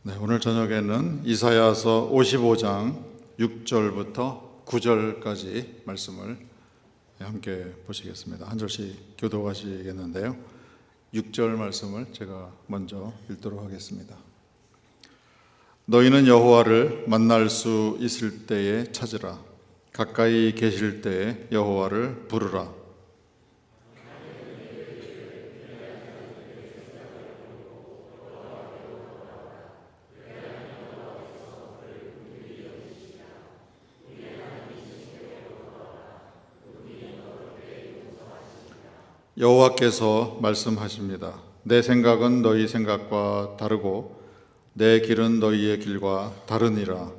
네, 오늘 저녁에는 이사야서 55장 6절부터 9절까지 말씀을 함께 보시겠습니다. 한 절씩 교독하시겠는데요. 6절 말씀을 제가 먼저 읽도록 하겠습니다. 너희는 여호와를 만날 수 있을 때에 찾으라. 가까이 계실 때에 여호와를 부르라. 여호와께서 말씀하십니다. 내 생각은 너희 생각과 다르고 내 길은 너희의 길과 다르니라.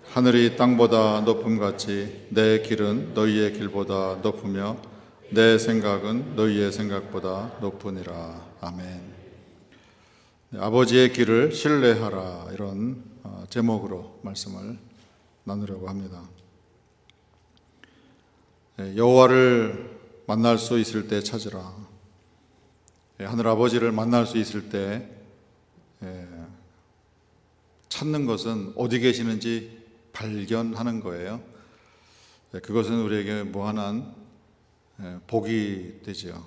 하늘이 땅보다 높음같이 내 길은 너희의 길보다 높으며 내 생각은 너희의 생각보다 높으니라. 아멘. 아버지의 길을 신뢰하라, 이런 제목으로 말씀을 나누려고 합니다. 여호와를 만날 수 있을 때 찾으라. 하늘 아버지를 만날 수 있을 때 찾는 것은 어디 계시는지 발견하는 거예요. 그것은 우리에게 무한한 복이 되지요.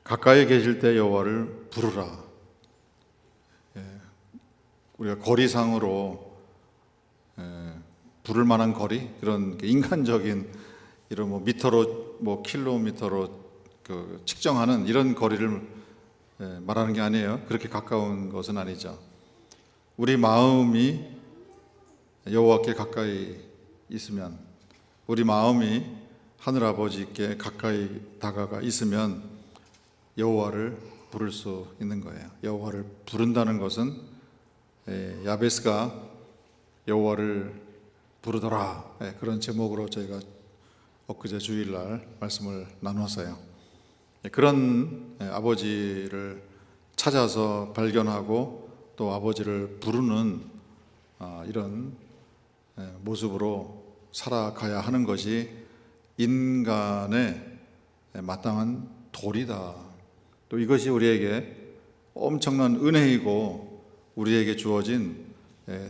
가까이 계실 때 여호와를 부르라. 우리가 거리상으로 부를 만한 거리, 그런 인간적인 이런 미터로 킬로미터로 측정하는 이런 거리를 말하는 게 아니에요. 그렇게 가까운 것은 아니죠. 우리 마음이 여호와께 가까이 있으면, 우리 마음이 하늘 아버지께 가까이 다가가 있으면 여호와를 부를 수 있는 거예요. 여호와를 부른다는 것은 야베스가 여호와를 부르더라, 그런 제목으로 저희가 엊그제 주일날 말씀을 나눴어요. 그런 아버지를 찾아서 발견하고 또 아버지를 부르는 이런 모습으로 살아가야 하는 것이 인간의 마땅한 도리다. 또 이것이 우리에게 엄청난 은혜이고 우리에게 주어진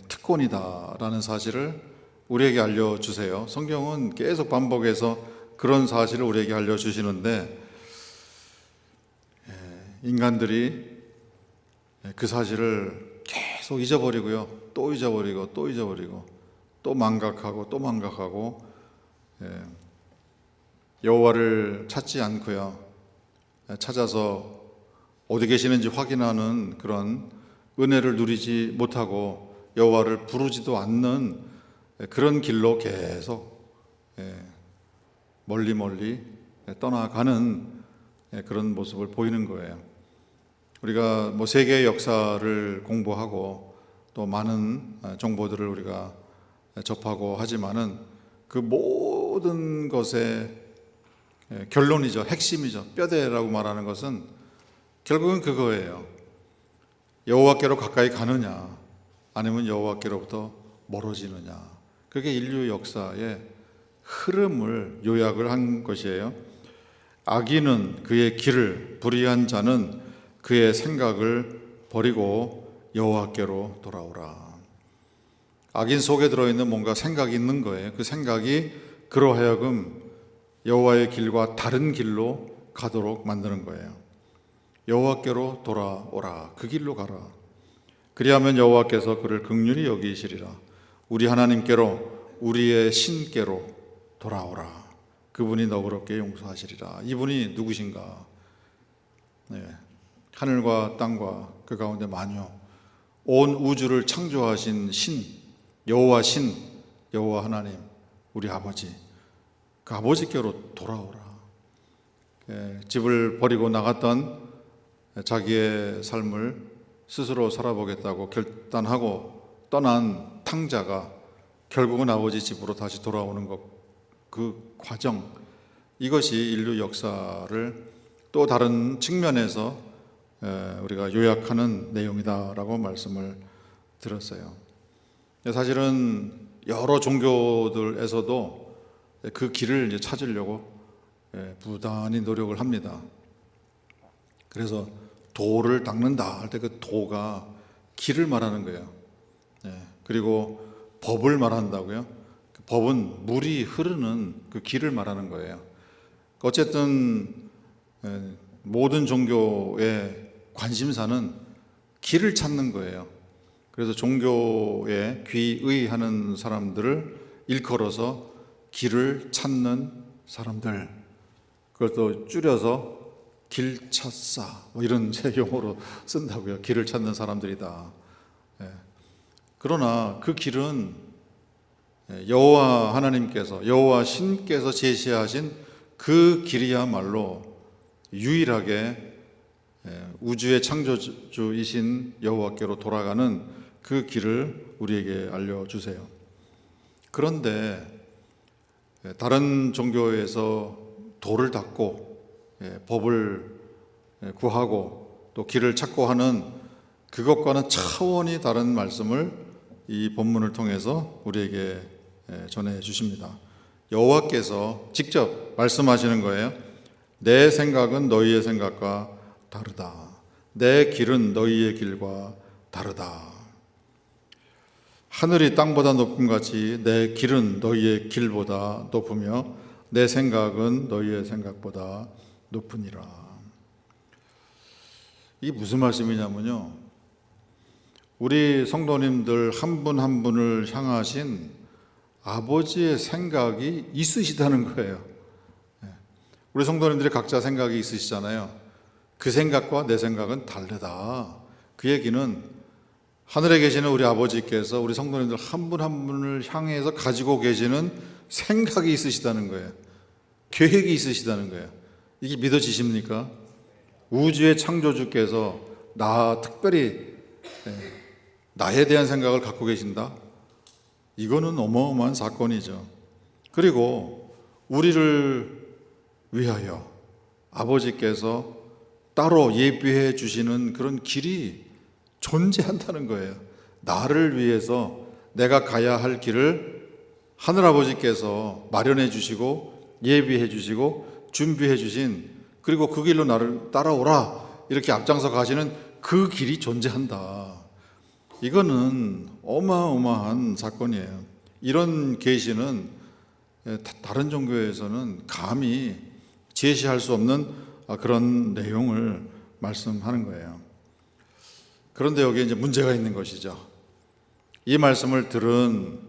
특권이다라는 사실을 우리에게 알려주세요. 성경은 계속 반복해서 그런 사실을 우리에게 알려주시는데 인간들이 그 사실을 계속 잊어버리고요, 또 잊어버리고 또 잊어버리고 또 망각하고 또 망각하고 여호와를 찾지 않고요, 찾아서 어디 계시는지 확인하는 그런 은혜를 누리지 못하고 여호와를 부르지도 않는 그런 길로 계속 멀리 떠나가는 그런 모습을 보이는 거예요. 우리가 세계의 역사를 공부하고 또 많은 정보들을 우리가 접하고 하지만은 그 모든 것의 결론이죠, 핵심이죠, 뼈대라고 말하는 것은 결국은 그거예요. 여호와께로 가까이 가느냐 아니면 여호와께로부터 멀어지느냐. 그게 인류 역사의 흐름을 요약을 한 것이에요. 악인은 그의 길을, 불의한 자는 그의 생각을 버리고 여호와께로 돌아오라. 악인 속에 들어있는 뭔가 생각이 있는 거예요. 그 생각이 그로 하여금 여호와의 길과 다른 길로 가도록 만드는 거예요. 여호와께로 돌아오라. 그 길로 가라. 그리하면 여호와께서 그를 긍휼히 여기시리라. 우리 하나님께로, 우리의 신께로 돌아오라. 그분이 너그럽게 용서하시리라. 이분이 누구신가? 하늘과 땅과 그 가운데 만유, 온 우주를 창조하신 신, 여호와 하나님, 우리 아버지, 그 아버지께로 돌아오라. 집을 버리고 나갔던 자기의 삶을 스스로 살아보겠다고 결단하고 떠난 탕자가 결국은 아버지 집으로 다시 돌아오는 것, 그 과정, 이것이 인류 역사를 또 다른 측면에서 우리가 요약하는 내용이다라고 말씀을 들었어요. 사실은 여러 종교들에서도 그 길을 이제 찾으려고 부단히 노력을 합니다. 그래서 도를 닦는다 할 때 그 도가 길을 말하는 거예요. 그리고 법을 말한다고요. 그 법은 물이 흐르는 그 길을 말하는 거예요. 어쨌든 모든 종교의 관심사는 길을 찾는 거예요. 그래서 종교에 귀의하는 사람들을 일컬어서 길을 찾는 사람들, 그것도 줄여서 길찾사 뭐 이런 제 용어로 쓴다고요. 길을 찾는 사람들이다. 그러나 그 길은 여호와 하나님께서, 여호와 신께서 제시하신 그 길이야말로 유일하게 우주의 창조주이신 여호와께로 돌아가는 그 길을 우리에게 알려주세요. 그런데 다른 종교에서 돌을 닦고 법을 구하고 또 길을 찾고 하는 그것과는 차원이 다른 말씀을 이 본문을 통해서 우리에게 전해 주십니다. 여호와께서 직접 말씀하시는 거예요. 내 생각은 너희의 생각과 다르다. 내 길은 너희의 길과 다르다. 하늘이 땅보다 높음 같이 내 길은 너희의 길보다 높으며 내 생각은 너희의 생각보다 높으니라. 이게 무슨 말씀이냐면요, 우리 성도님들 한 분 한 분을 향하신 아버지의 생각이 있으시다는 거예요. 우리 성도님들이 각자 생각이 있으시잖아요. 그 생각과 내 생각은 다르다. 그 얘기는 하늘에 계시는 우리 아버지께서 우리 성도님들 한 분 한 분을 향해서 가지고 계시는 생각이 있으시다는 거예요. 계획이 있으시다는 거예요. 이게 믿어지십니까? 우주의 창조주께서 특별히 나에 대한 생각을 갖고 계신다? 이거는 어마어마한 사건이죠. 그리고 우리를 위하여 아버지께서 따로 예비해 주시는 그런 길이 존재한다는 거예요. 나를 위해서 내가 가야 할 길을 하늘아버지께서 마련해 주시고 예비해 주시고 준비해 주신, 그리고 그 길로 나를 따라오라 이렇게 앞장서 가시는 그 길이 존재한다. 이거는 어마어마한 사건이에요. 이런 계시는 다른 종교에서는 감히 제시할 수 없는 그런 내용을 말씀하는 거예요. 그런데 여기에 이제 문제가 있는 것이죠. 이 말씀을 들은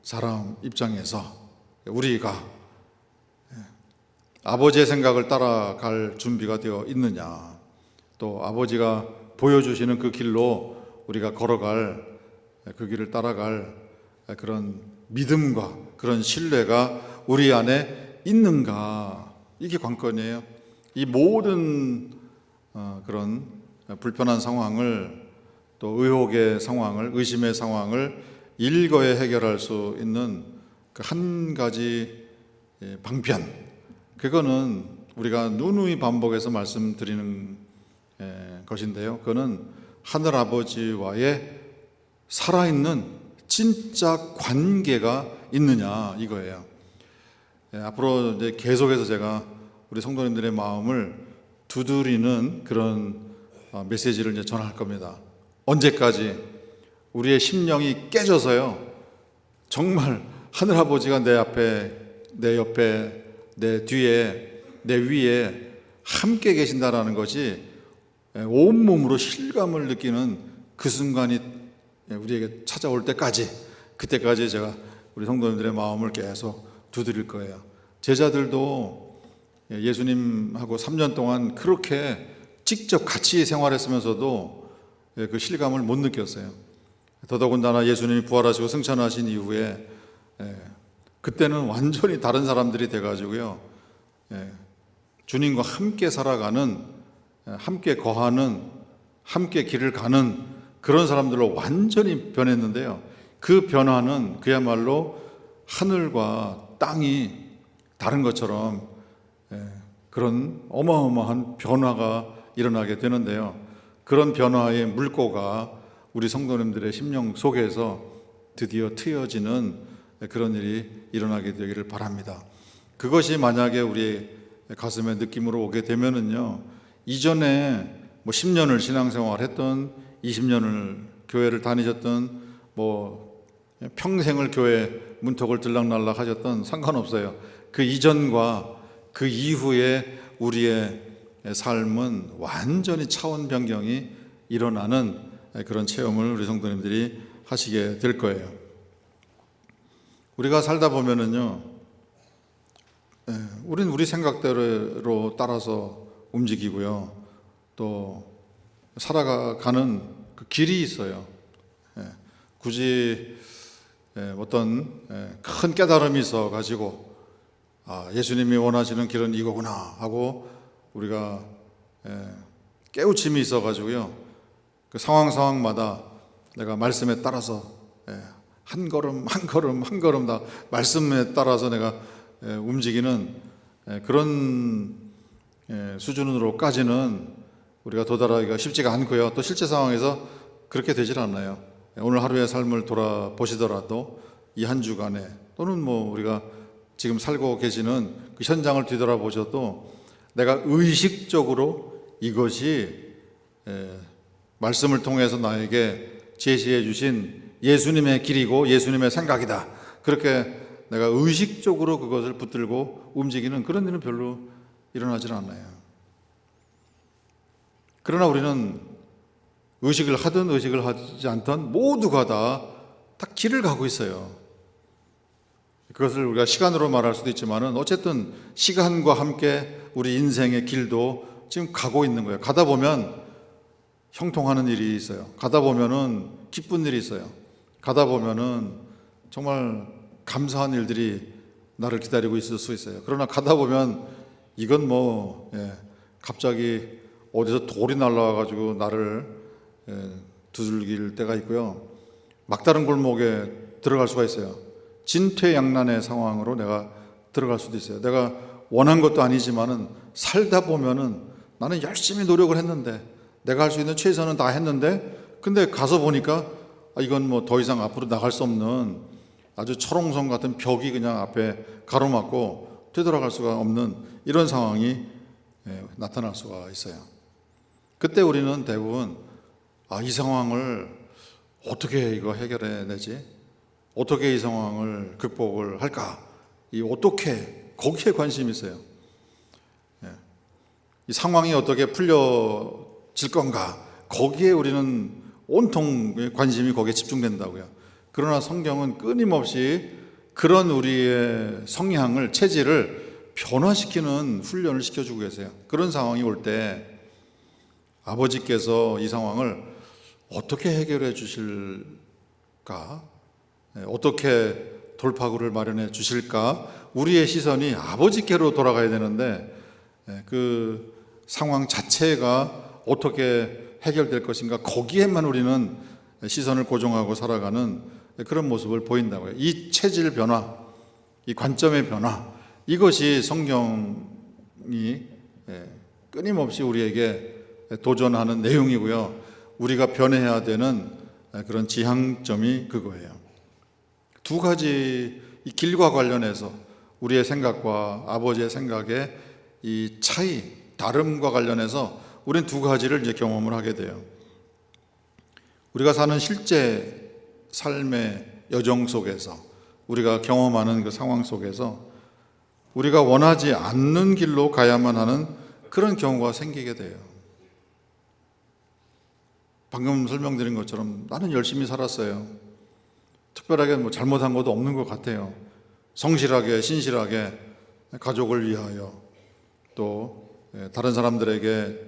사람 입장에서 우리가 아버지의 생각을 따라갈 준비가 되어 있느냐, 또 아버지가 보여주시는 그 길로 우리가 걸어갈, 그 길을 따라갈 그런 믿음과 그런 신뢰가 우리 안에 있는가, 이게 관건이에요. 이 모든 그런 불편한 상황을, 또 의혹의 상황을, 의심의 상황을 일거에 해결할 수 있는 그 한 가지 방편, 그거는 우리가 누누이 반복해서 말씀드리는 것인데요, 그거는 하늘아버지와의 살아있는 진짜 관계가 있느냐, 이거예요. 앞으로 이제 계속해서 제가 우리 성도님들의 마음을 두드리는 그런 메시지를 이제 전할 겁니다. 언제까지? 우리의 심령이 깨져서요, 정말 하늘아버지가 내 앞에, 내 옆에, 내 뒤에, 내 위에 함께 계신다라는 것이 온몸으로 실감을 느끼는 그 순간이 우리에게 찾아올 때까지, 그때까지 제가 우리 성도님들의 마음을 계속 두드릴 거예요. 제자들도 예수님하고 3년 동안 그렇게 직접 같이 생활했으면서도 그 실감을 못 느꼈어요. 더더군다나 예수님이 부활하시고 승천하신 이후에 그때는 완전히 다른 사람들이 돼가지고요, 주님과 함께 살아가는, 함께 거하는, 함께 길을 가는 그런 사람들로 완전히 변했는데요, 그 변화는 그야말로 하늘과 땅이 다른 것처럼 그런 어마어마한 변화가 일어나게 되는데요, 그런 변화의 물꼬가 우리 성도님들의 심령 속에서 드디어 트여지는 그런 일이 일어나게 되기를 바랍니다. 그것이 만약에 우리 가슴에 느낌으로 오게 되면은요, 이전에 10년을 신앙생활 했던, 20년을 교회를 다니셨던 평생을 교회 문턱을 들락날락 하셨던 상관없어요. 그 이전과 그 이후에 우리의 삶은 완전히 차원 변경이 일어나는 그런 체험을 우리 성도님들이 하시게 될 거예요. 우리가 살다 보면은요, 우린 우리 생각대로 따라서 움직이고요, 또 살아가는 그 길이 있어요. 굳이 어떤 큰 깨달음이 있어 가지고 예수님이 원하시는 길은 이거구나 하고 우리가 깨우침이 있어 가지고요, 그 상황마다 내가 말씀에 따라서 한 걸음 한 걸음 한 걸음 다 말씀에 따라서 내가 움직이는 그런 수준으로까지는 우리가 도달하기가 쉽지가 않고요, 또 실제 상황에서 그렇게 되질 않아요. 오늘 하루의 삶을 돌아보시더라도 이 한 주간에 또는 우리가 지금 살고 계시는 그 현장을 뒤돌아보셔도 내가 의식적으로 이것이 말씀을 통해서 나에게 제시해 주신 예수님의 길이고 예수님의 생각이다, 그렇게 내가 의식적으로 그것을 붙들고 움직이는 그런 일은 별로 일어나질 않아요. 그러나 우리는 의식을 하든 의식을 하지 않든 모두가 다 길을 가고 있어요. 그것을 우리가 시간으로 말할 수도 있지만은 어쨌든 시간과 함께 우리 인생의 길도 지금 가고 있는 거예요. 가다 보면 형통하는 일이 있어요. 가다 보면은 기쁜 일이 있어요. 가다 보면은 정말 감사한 일들이 나를 기다리고 있을 수 있어요. 그러나 가다 보면 이건 갑자기 어디서 돌이 날라와가지고 나를 두들길 때가 있고요, 막다른 골목에 들어갈 수가 있어요. 진퇴양난의 상황으로 내가 들어갈 수도 있어요. 내가 원한 것도 아니지만은 살다 보면은 나는 열심히 노력을 했는데 내가 할 수 있는 최선은 다 했는데 근데 가서 보니까 이건 더 이상 앞으로 나갈 수 없는 아주 철옹성 같은 벽이 그냥 앞에 가로막고 되돌아갈 수가 없는 이런 상황이 나타날 수가 있어요. 그때 우리는 대부분 이 상황을 어떻게 해결해 내지? 어떻게 이 상황을 극복을 할까? 어떻게 거기에 관심이 있어요. 이 상황이 어떻게 풀려질 건가? 거기에 우리는 온통 관심이 거기에 집중된다고요. 그러나 성경은 끊임없이 그런 우리의 성향을, 체질을 변화시키는 훈련을 시켜주고 계세요. 그런 상황이 올 때 아버지께서 이 상황을 어떻게 해결해 주실까? 어떻게 돌파구를 마련해 주실까? 우리의 시선이 아버지께로 돌아가야 되는데 그 상황 자체가 어떻게 해결될 것인가, 거기에만 우리는 시선을 고정하고 살아가는 그런 모습을 보인다고요. 이 체질 변화, 이 관점의 변화, 이것이 성경이 끊임없이 우리에게 도전하는 내용이고요, 우리가 변해야 되는 그런 지향점이 그거예요. 두 가지 이 길과 관련해서 우리의 생각과 아버지의 생각의 이 차이, 다름과 관련해서 우리는 두 가지를 이제 경험을 하게 돼요. 우리가 사는 실제 삶의 여정 속에서 우리가 경험하는 그 상황 속에서 우리가 원하지 않는 길로 가야만 하는 그런 경우가 생기게 돼요. 방금 설명드린 것처럼 나는 열심히 살았어요. 특별하게 잘못한 것도 없는 것 같아요. 성실하게, 신실하게 가족을 위하여, 또 다른 사람들에게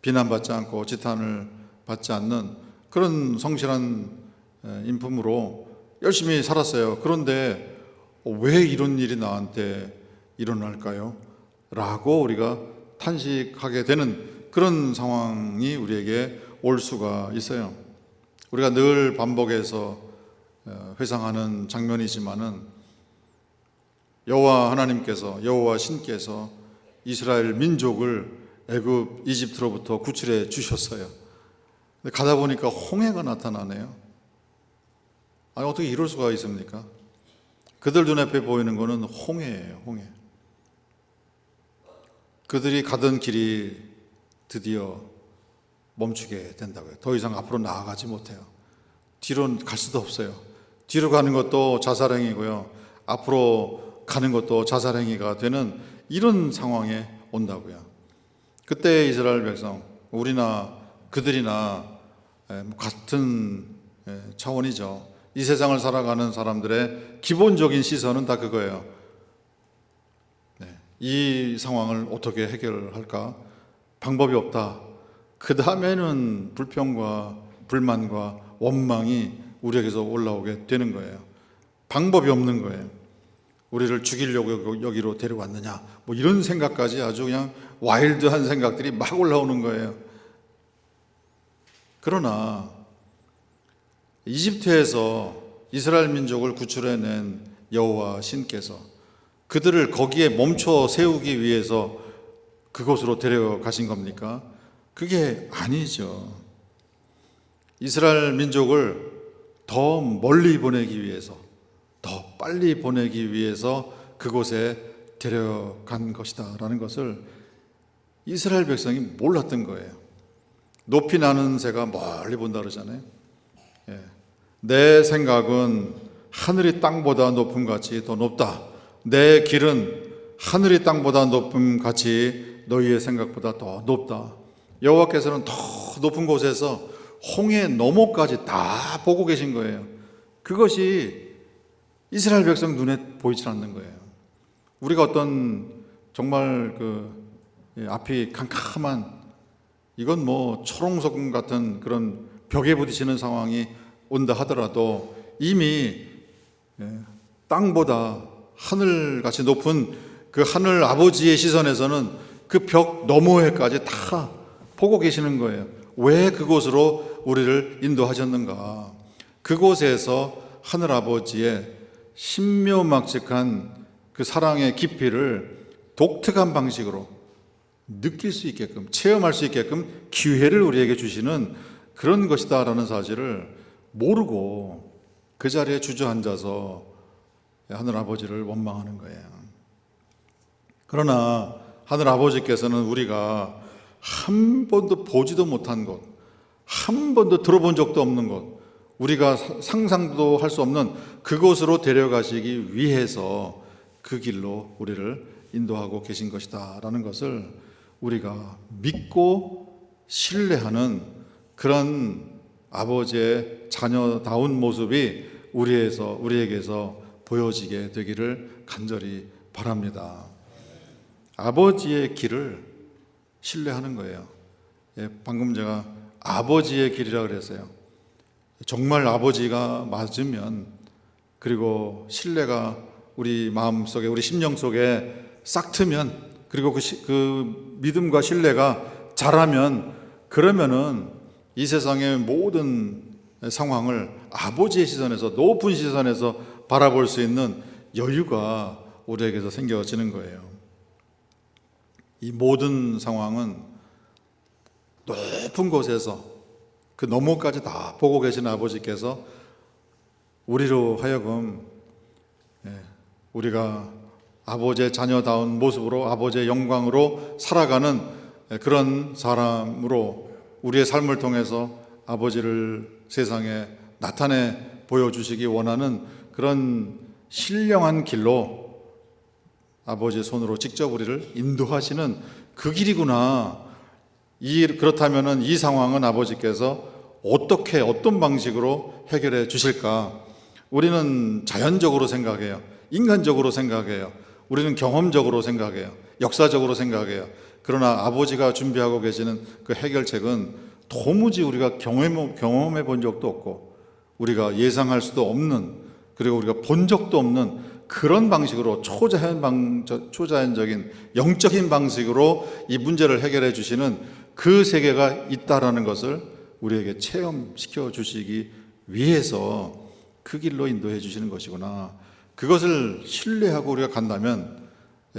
비난받지 않고 지탄을 받지 않는 그런 성실한 인품으로 열심히 살았어요. 그런데 왜 이런 일이 나한테 일어날까요? 라고 우리가 탄식하게 되는 그런 상황이 우리에게 올 수가 있어요. 우리가 늘 반복해서 회상하는 장면이지만은 여호와 하나님께서, 여호와 신께서 이스라엘 민족을 애굽, 이집트로부터 구출해 주셨어요. 근데 가다 보니까 홍해가 나타나네요. 어떻게 이럴 수가 있습니까? 그들 눈앞에 보이는 것은 홍해예요, 홍해. 그들이 가던 길이 드디어 멈추게 된다고요. 더 이상 앞으로 나아가지 못해요. 뒤로 갈 수도 없어요. 뒤로 가는 것도 자살행위고요. 앞으로 가는 것도 자살행위가 되는 이런 상황에 온다고요. 그때 이스라엘 백성, 우리나 그들이나 같은 차원이죠. 이 세상을 살아가는 사람들의 기본적인 시선은 다 그거예요. 이 상황을 어떻게 해결할까? 방법이 없다. 그 다음에는 불평과 불만과 원망이 우리에게서 올라오게 되는 거예요. 방법이 없는 거예요. 우리를 죽이려고 여기로 데려왔느냐, 뭐 이런 생각까지 아주 그냥 와일드한 생각들이 막 올라오는 거예요. 그러나 이집트에서 이스라엘 민족을 구출해낸 여호와 신께서 그들을 거기에 멈춰 세우기 위해서 그곳으로 데려가신 겁니까? 그게 아니죠. 이스라엘 민족을 더 멀리 보내기 위해서, 더 빨리 보내기 위해서 그곳에 데려간 것이다 라는 것을 이스라엘 백성이 몰랐던 거예요. 높이 나는 새가 멀리 본다 그러잖아요. 내 생각은 하늘이 땅보다 높음 같이 더 높다. 내 길은 하늘이 땅보다 높음 같이 너희의 생각보다 더 높다. 여호와께서는 더 높은 곳에서 홍해 너머까지 다 보고 계신 거예요. 그것이 이스라엘 백성 눈에 보이지 않는 거예요. 우리가 어떤 정말 앞이 캄캄한, 이건 뭐 초롱소금 같은 그런 벽에 부딪히는 상황이 온다 하더라도 이미 땅보다 하늘같이 높은 그 하늘 아버지의 시선에서는 그 벽 너머에까지 다 보고 계시는 거예요. 왜 그곳으로 우리를 인도하셨는가? 그곳에서 하늘 아버지의 신묘막측한 그 사랑의 깊이를 독특한 방식으로 느낄 수 있게끔, 체험할 수 있게끔 기회를 우리에게 주시는 그런 것이다라는 사실을 모르고 그 자리에 주저앉아서 하늘 아버지를 원망하는 거예요. 그러나 하늘 아버지께서는 우리가 한 번도 보지도 못한 곳, 한 번도 들어본 적도 없는 곳, 우리가 상상도 할 수 없는 그곳으로 데려가시기 위해서 그 길로 우리를 인도하고 계신 것이다 라는 것을 우리가 믿고 신뢰하는 그런 아버지의 자녀다운 모습이 우리에게서 보여지게 되기를 간절히 바랍니다. 아버지의 길을 신뢰하는 거예요. 방금 제가 아버지의 길이라고 그랬어요. 정말 아버지가 맞으면, 그리고 신뢰가 우리 마음속에, 우리 심령 속에 싹 트면, 그리고 그 믿음과 신뢰가 자라면, 그러면은 이 세상의 모든 상황을 아버지의 시선에서, 높은 시선에서 바라볼 수 있는 여유가 우리에게서 생겨지는 거예요. 이 모든 상황은 높은 곳에서 그 너머까지 다 보고 계신 아버지께서 우리로 하여금 우리가 아버지의 자녀다운 모습으로, 아버지의 영광으로 살아가는 그런 사람으로 우리의 삶을 통해서 아버지를 세상에 나타내 보여주시기 원하는 그런 신령한 길로 아버지의 손으로 직접 우리를 인도하시는 그 길이구나. 그렇다면 이 상황은 아버지께서 어떻게, 어떤 방식으로 해결해 주실까? 우리는 자연적으로 생각해요. 인간적으로 생각해요. 우리는 경험적으로 생각해요. 역사적으로 생각해요. 그러나 아버지가 준비하고 계시는 그 해결책은 도무지 우리가 경험해 본 적도 없고, 우리가 예상할 수도 없는, 그리고 우리가 본 적도 없는 그런 방식으로 초자연적인 영적인 방식으로 이 문제를 해결해 주시는 그 세계가 있다라는 것을 우리에게 체험시켜 주시기 위해서 그 길로 인도해 주시는 것이구나. 그것을 신뢰하고 우리가 간다면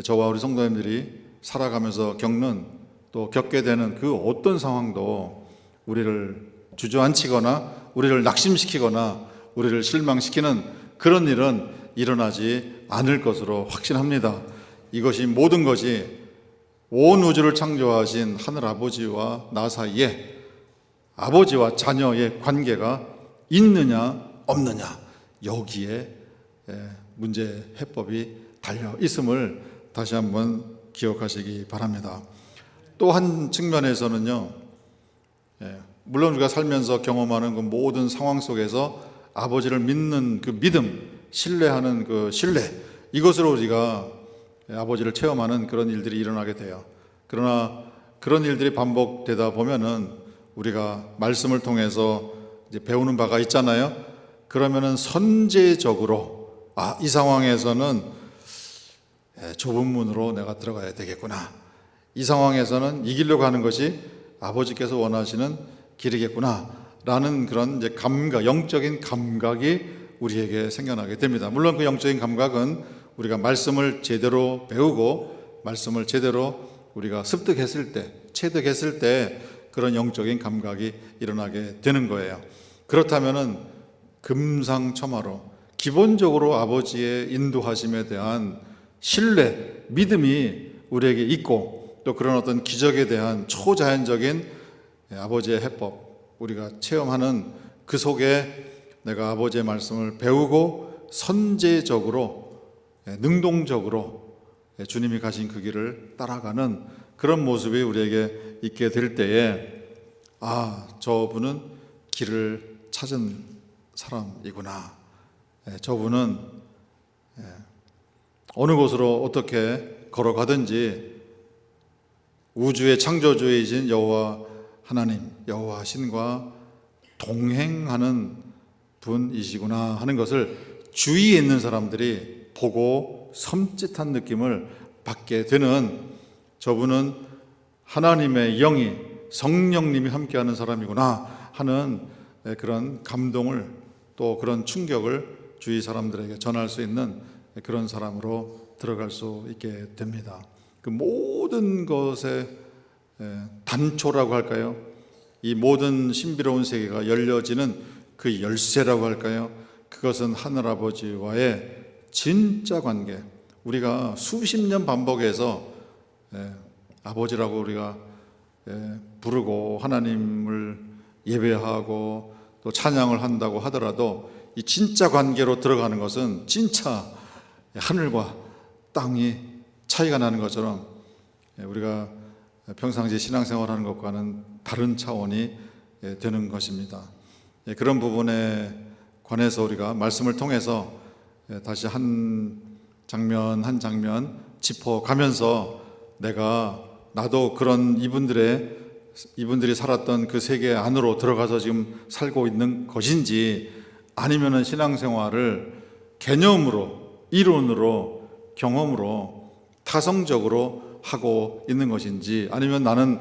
저와 우리 성도님들이 살아가면서 겪는, 또 겪게 되는 그 어떤 상황도 우리를 주저앉히거나 우리를 낙심시키거나 우리를 실망시키는 그런 일은 일어나지 않을 것으로 확신합니다. 이것이 모든 것이 온 우주를 창조하신 하늘 아버지와 나 사이에 아버지와 자녀의 관계가 있느냐 없느냐, 여기에 문제 해법이 달려 있음을 다시 한번 기억하시기 바랍니다. 또 한 측면에서는요, 물론 우리가 살면서 경험하는 그 모든 상황 속에서 아버지를 믿는 그 믿음, 신뢰하는 그 신뢰, 이것으로 우리가 아버지를 체험하는 그런 일들이 일어나게 돼요. 그러나 그런 일들이 반복되다 보면은 우리가 말씀을 통해서 이제 배우는 바가 있잖아요. 그러면은 선제적으로 이 상황에서는 좁은 문으로 내가 들어가야 되겠구나. 이 상황에서는 이 길로 가는 것이 아버지께서 원하시는 길이겠구나. 라는 그런 이제 감각, 영적인 감각이 우리에게 생겨나게 됩니다. 물론 그 영적인 감각은 우리가 말씀을 제대로 배우고 말씀을 제대로 우리가 습득했을 때, 체득했을 때 그런 영적인 감각이 일어나게 되는 거예요. 그렇다면은 금상첨화로 기본적으로 아버지의 인도하심에 대한 신뢰, 믿음이 우리에게 있고 또 그런 어떤 기적에 대한 초자연적인 아버지의 해법, 우리가 체험하는 그 속에 내가 아버지의 말씀을 배우고 선제적으로, 능동적으로 주님이 가신 그 길을 따라가는 그런 모습이 우리에게 있게 될 때에 저분은 길을 찾은 사람이구나. 저분은 어느 곳으로 어떻게 걸어가든지 우주의 창조주이신 여호와 하나님, 여호와 신과 동행하는 분이시구나 하는 것을 주위에 있는 사람들이 보고 섬찟한 느낌을 받게 되는, 저분은 하나님의 영이, 성령님이 함께하는 사람이구나 하는 그런 감동을, 또 그런 충격을 주위 사람들에게 전할 수 있는 그런 사람으로 들어갈 수 있게 됩니다. 그 모든 것의 단초라고 할까요? 이 모든 신비로운 세계가 열려지는 그 열쇠라고 할까요? 그것은 하늘아버지와의 진짜 관계. 우리가 수십 년 반복해서 아버지라고 우리가 부르고 하나님을 예배하고 또 찬양을 한다고 하더라도 이 진짜 관계로 들어가는 것은 진짜 하늘과 땅이 차이가 나는 것처럼 우리가 평상시 신앙생활하는 것과는 다른 차원이 되는 것입니다. 그런 부분에 관해서 우리가 말씀을 통해서 다시 한 장면 한 장면 짚어가면서 나도 그런 이분들이 살았던 그 세계 안으로 들어가서 지금 살고 있는 것인지, 아니면은 신앙생활을 개념으로, 이론으로, 경험으로, 타성적으로 하고 있는 것인지, 아니면 나는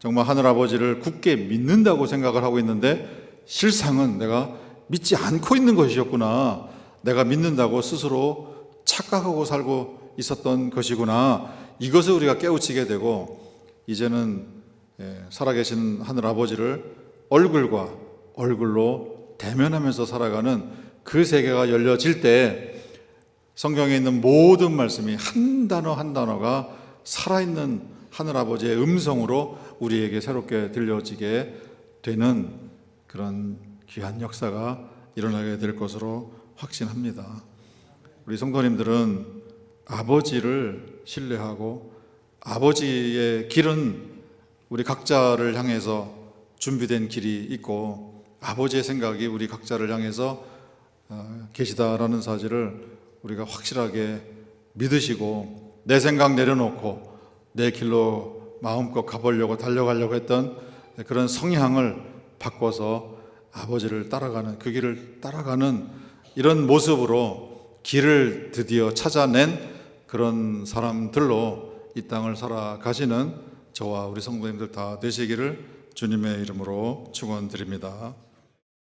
정말 하늘아버지를 굳게 믿는다고 생각을 하고 있는데 실상은 내가 믿지 않고 있는 것이었구나, 내가 믿는다고 스스로 착각하고 살고 있었던 것이구나, 이것을 우리가 깨우치게 되고, 이제는 살아계신 하늘아버지를 얼굴과 얼굴로 대면하면서 살아가는 그 세계가 열려질 때 성경에 있는 모든 말씀이 한 단어 한 단어가 살아있는 하늘아버지의 음성으로 우리에게 새롭게 들려지게 되는 그런 귀한 역사가 일어나게 될 것으로 확신합니다. 우리 성도님들은 아버지를 신뢰하고 아버지의 길은 우리 각자를 향해서 준비된 길이 있고 아버지의 생각이 우리 각자를 향해서 계시다라는 사실을 우리가 확실하게 믿으시고, 내 생각 내려놓고 내 길로 마음껏 가보려고 달려가려고 했던 그런 성향을 바꿔서 아버지를 따라가는, 그 길을 따라가는 이런 모습으로 길을 드디어 찾아낸 그런 사람들로 이 땅을 살아가시는 저와 우리 성도님들 다 되시기를 주님의 이름으로 축원드립니다.